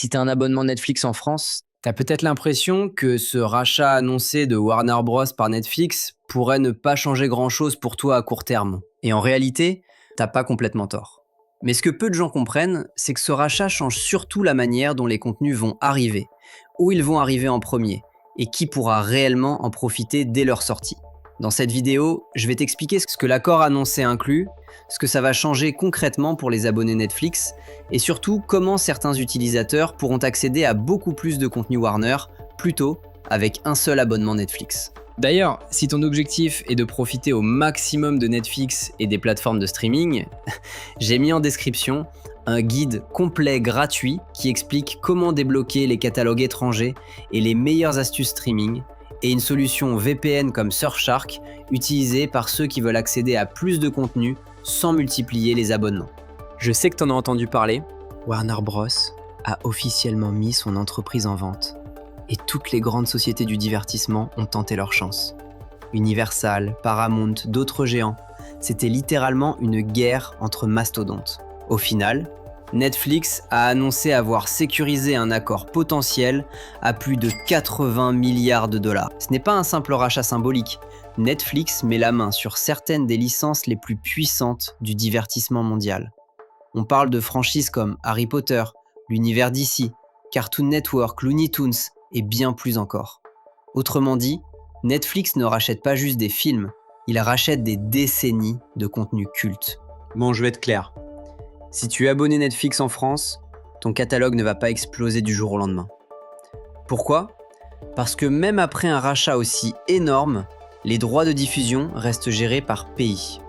Si tu as un abonnement Netflix en France, T'as peut-être l'impression que ce rachat annoncé de Warner Bros par Netflix pourrait ne pas changer grand-chose pour toi à court terme. et en réalité, T'as pas complètement tort. Mais ce que peu de gens comprennent, c'est que ce rachat change surtout la manière dont les contenus vont arriver, où ils vont arriver en premier, et qui pourra réellement en profiter dès leur sortie. Dans cette vidéo, je vais t'expliquer ce que l'accord annoncé inclut, ce que ça va changer concrètement pour les abonnés Netflix, et surtout comment certains utilisateurs pourront accéder à beaucoup plus de contenu Warner, plutôt avec un seul abonnement Netflix. D'ailleurs, si ton objectif est de profiter au maximum de Netflix et des plateformes de streaming, j'ai mis en description un guide complet gratuit qui explique comment débloquer les catalogues étrangers et les meilleures astuces streaming, et une solution VPN comme Surfshark utilisée par ceux qui veulent accéder à plus de contenu sans multiplier les abonnements. Je sais que t'en as entendu parler, Warner Bros a officiellement mis son entreprise en vente. Et toutes les grandes sociétés du divertissement ont tenté leur chance. Universal, Paramount, d'autres géants. C'était littéralement une guerre entre mastodontes. Au final, Netflix a annoncé avoir sécurisé un accord potentiel à plus de 80 milliards de dollars. Ce n'est pas un simple rachat symbolique. Netflix met la main sur certaines des licences les plus puissantes du divertissement mondial. On parle de franchises comme Harry Potter, l'univers DC, Cartoon Network, Looney Tunes et bien plus encore. Autrement dit, Netflix ne rachète pas juste des films, il rachète des décennies de contenu culte. Bon, je vais être clair. Si tu es abonné Netflix en France, ton catalogue ne va pas exploser du jour au lendemain. Pourquoi ? Parce que même après un rachat aussi énorme, les droits de diffusion restent gérés par pays.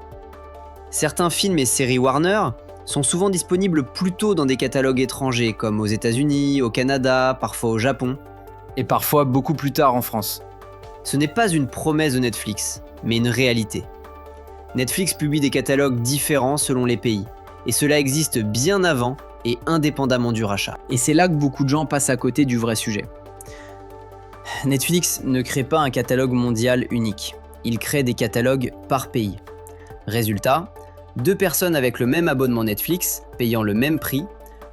Certains films et séries Warner sont souvent disponibles plus tôt dans des catalogues étrangers comme aux États-Unis, au Canada, parfois au Japon. et parfois beaucoup plus tard en France. Ce n'est pas une promesse de Netflix, mais une réalité. Netflix publie des catalogues différents selon les pays, et cela existe bien avant et indépendamment du rachat. Et c'est là que beaucoup de gens passent à côté du vrai sujet. Netflix ne crée pas un catalogue mondial unique, il crée des catalogues par pays. Résultat, deux personnes avec le même abonnement Netflix, payant le même prix,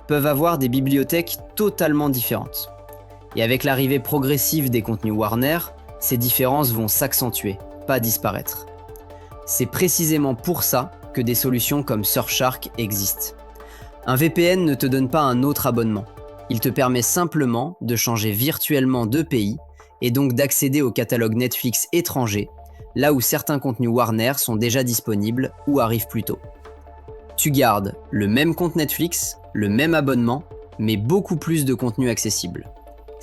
peuvent avoir des bibliothèques totalement différentes. Et avec l'arrivée progressive des contenus Warner, ces différences vont s'accentuer, pas disparaître. C'est précisément pour ça que des solutions comme Surfshark existent. Un VPN ne te donne pas un autre abonnement. Il te permet simplement de changer virtuellement de pays et donc d'accéder au catalogue Netflix étranger, là où certains contenus Warner sont déjà disponibles ou arrivent plus tôt. Tu gardes le même compte Netflix, le même abonnement, mais beaucoup plus de contenu accessible.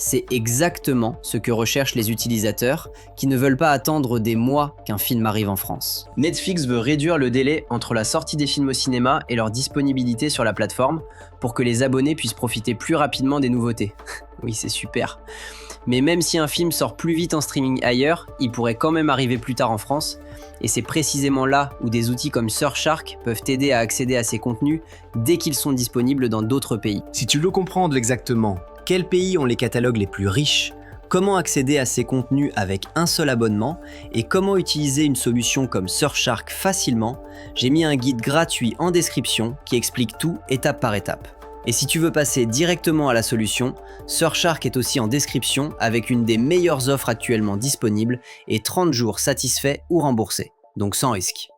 C'est exactement ce que recherchent les utilisateurs qui ne veulent pas attendre des mois qu'un film arrive en France. Netflix veut réduire le délai entre la sortie des films au cinéma et leur disponibilité sur la plateforme pour que les abonnés puissent profiter plus rapidement des nouveautés. Oui, c'est super. Mais même si un film sort plus vite en streaming ailleurs, il pourrait quand même arriver plus tard en France, et c'est précisément là où des outils comme Surfshark peuvent t'aider à accéder à ces contenus dès qu'ils sont disponibles dans d'autres pays. Si tu veux comprendre exactement quels pays ont les catalogues les plus riches, comment accéder à ces contenus avec un seul abonnement et comment utiliser une solution comme Surfshark facilement, j'ai mis un guide gratuit en description qui explique tout étape par étape. Et si tu veux passer directement à la solution, Surfshark est aussi en description avec une des meilleures offres actuellement disponibles et 30 jours satisfaits ou remboursés, donc sans risque.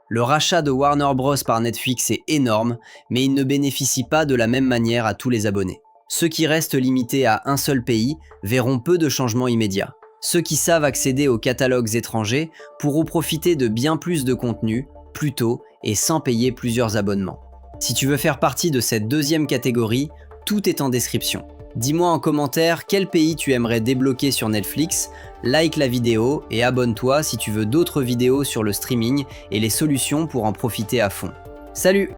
Le rachat de Warner Bros par Netflix est énorme, mais il ne bénéficie pas de la même manière à tous les abonnés. Ceux qui restent limités à un seul pays verront peu de changements immédiats. Ceux qui savent accéder aux catalogues étrangers pourront profiter de bien plus de contenu, plus tôt et sans payer plusieurs abonnements. Si tu veux faire partie de cette deuxième catégorie, tout est en description. Dis-moi en commentaire quel pays tu aimerais débloquer sur Netflix, like la vidéo et abonne-toi si tu veux d'autres vidéos sur le streaming et les solutions pour en profiter à fond. Salut!